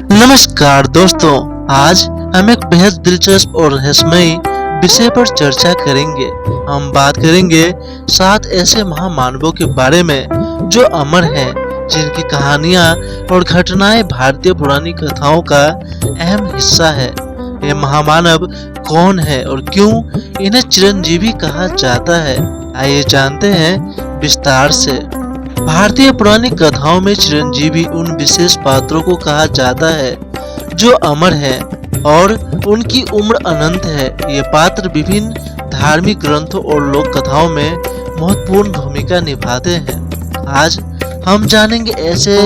नमस्कार दोस्तों, आज हम एक बेहद दिलचस्प और रहस्यमयी विषय पर चर्चा करेंगे। हम बात करेंगे 7 ऐसे महामानवों के बारे में जो अमर हैं, जिनकी कहानियां और घटनाएं भारतीय पुरानी कथाओं का अहम हिस्सा है। ये महामानव कौन है और क्यों इन्हें चिरंजीवी कहा जाता है, आइए जानते हैं विस्तार से। भारतीय पुरानी कथाओं में चिरंजीवी उन विशेष पात्रों को कहा जाता है जो अमर है और उनकी उम्र अनंत है। ये पात्र विभिन्न धार्मिक ग्रंथों और लोक कथाओं में महत्वपूर्ण भूमिका निभाते हैं। आज हम जानेंगे ऐसे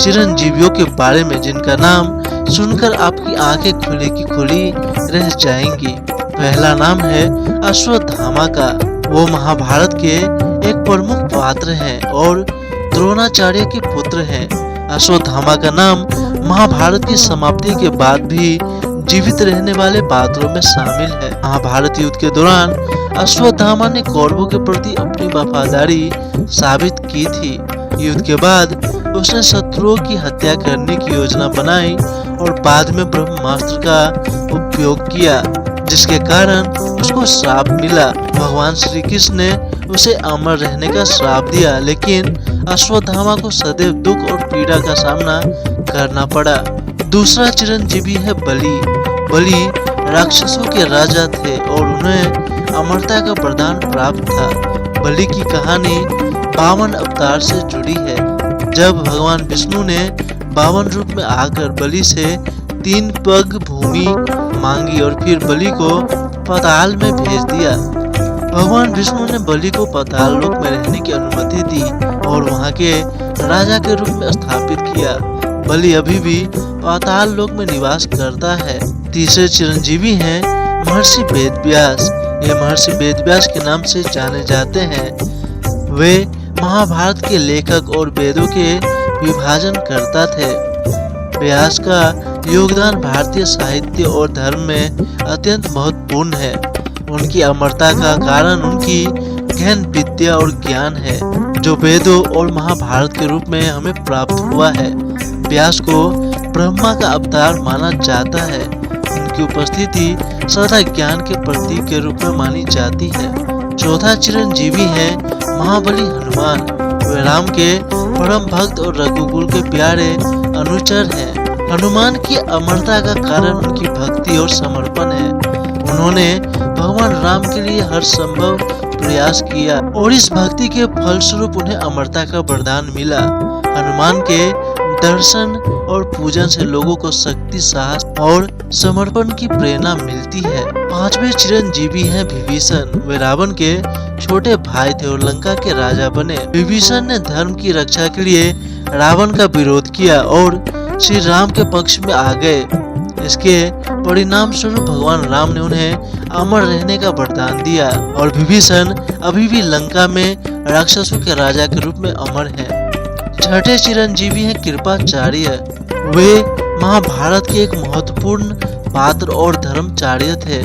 चिरंजीवियों के बारे में जिनका नाम सुनकर आपकी आंखें खुली की खुली रह जाएंगी। पहला नाम है अश्वत्थामा का। वो महाभारत के एक प्रमुख पात्र हैं और द्रोणाचार्य के पुत्र हैं। अश्वत्थामा का नाम महाभारत की समाप्ति के बाद भी जीवित रहने वाले पात्रों में शामिल है। महाभारत युद्ध के दौरान अश्वत्थामा ने कौरवों के प्रति अपनी वफादारी साबित की थी। युद्ध के बाद उसने शत्रुओं की हत्या करने की योजना बनाई और बाद में ब्रह्मास्त्र का उपयोग किया, जिसके कारण उसको श्राप मिला। भगवान श्री कृष्ण ने उसे अमर रहने का श्राप दिया, लेकिन अश्वत्थामा को सदैव दुख और पीड़ा का सामना करना पड़ा। दूसरा चिरंजीवी है बलि। बलि राक्षसों के राजा थे और उन्हें अमरता का वरदान प्राप्त था। बलि की कहानी 52 अवतार से जुड़ी है। जब भगवान विष्णु ने 52 रूप में आकर बलि से 3 पग भूमि मांगी और फिर बलि को पाताल में भेज दिया। भगवान विष्णु ने बलि को पाताल लोक में रहने की अनुमति दी और वहां के राजा के रूप में स्थापित किया। बलि अभी भी पाताल लोक में निवास करता है। तीसरे चिरंजीवी हैं महर्षि वेदव्यास। ये महर्षि वेदव्यास के नाम से जाने जाते हैं। वे महाभारत के लेखक और वेदों के विभाजन करता थे। व्यास का योगदान भारतीय साहित्य और धर्म में अत्यंत महत्वपूर्ण है। उनकी अमरता का कारण उनकी गहन विद्या और ज्ञान है, जो वेदों और महाभारत के रूप में हमें प्राप्त हुआ है। व्यास को ब्रह्मा का अवतार माना जाता है। उनकी उपस्थिति सदा ज्ञान के प्रतीक के रूप में मानी जाती है। चौथा चिरंजीवी है महाबली हनुमान। वे राम के परम भक्त और रघुकुल के प्यारे अनुचर हैं। हनुमान की अमरता का कारण उनकी भक्ति और समर्पण है। उन्होंने भगवान राम के लिए हर संभव प्रयास किया और इस भक्ति के फलस्वरूप उन्हें अमरता का वरदान मिला। हनुमान के दर्शन और पूजन से लोगों को शक्ति, साहस और समर्पण की प्रेरणा मिलती है। पांचवें चिरंजीवी हैं विभीषण। वे रावण के छोटे भाई थे और लंका के राजा बने। विभीषण ने धर्म की रक्षा के लिए रावण का विरोध किया और श्री राम के पक्ष में आ गए। इसके परिणाम स्वरूप भगवान राम ने उन्हें अमर रहने का वरदान दिया और विभीषण अभी भी लंका में राक्षसों के राजा के रूप में अमर हैं। छठे चिरंजीवी हैं कृपाचार्य। वे महाभारत के एक महत्वपूर्ण पात्र और धर्मचार्य थे।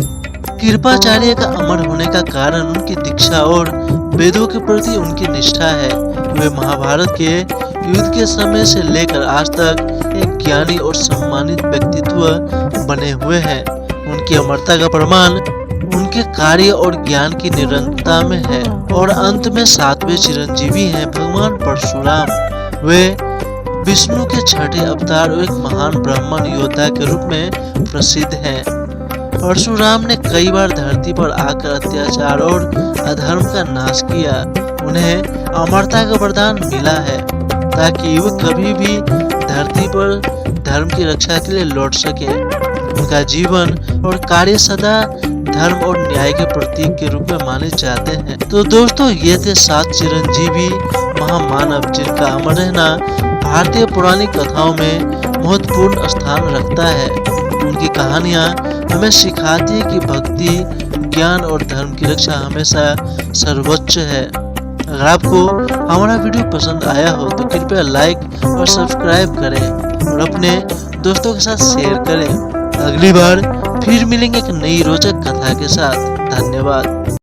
कृपाचार्य का अमर होने का कारण उनकी दीक्षा और वेदों के प्रति उनकी निष्ठा है। वे महाभारत के युद्ध के समय से लेकर आज तक एक ज्ञानी और सम्मानित व्यक्तित्व बने हुए हैं। उनकी अमरता का प्रमाण उनके कार्य और ज्ञान की निरंतरता में है। और अंत में 7वें चिरंजीवी हैं भगवान परशुराम। वे विष्णु के छठे अवतार और एक महान ब्राह्मण योद्धा के रूप में प्रसिद्ध हैं। परशुराम ने कई बार धरती पर आकर अत्याचार और अधर्म का नाश किया। उन्हें अमरता का वरदान मिला है ताकि वे कभी भी धरती पर धर्म की रक्षा के लिए लौट सके। उनका जीवन और कार्य सदा धर्म और न्याय के प्रतीक के रूप में माने जाते हैं। तो दोस्तों, ये थे 7 चिरंजीवी महामानव जिनका अमर रहना भारतीय पुरानी कथाओं में महत्वपूर्ण स्थान रखता है। उनकी कहानियां हमें सिखाती है कि भक्ति, ज्ञान और धर्म की रक्षा हमेशा सर्वोच्च है। अगर आपको हमारा वीडियो पसंद आया हो तो कृपया लाइक और सब्सक्राइब करें और अपने दोस्तों के साथ शेयर करें। अगली बार फिर मिलेंगे एक नई रोचक कथा के साथ। धन्यवाद।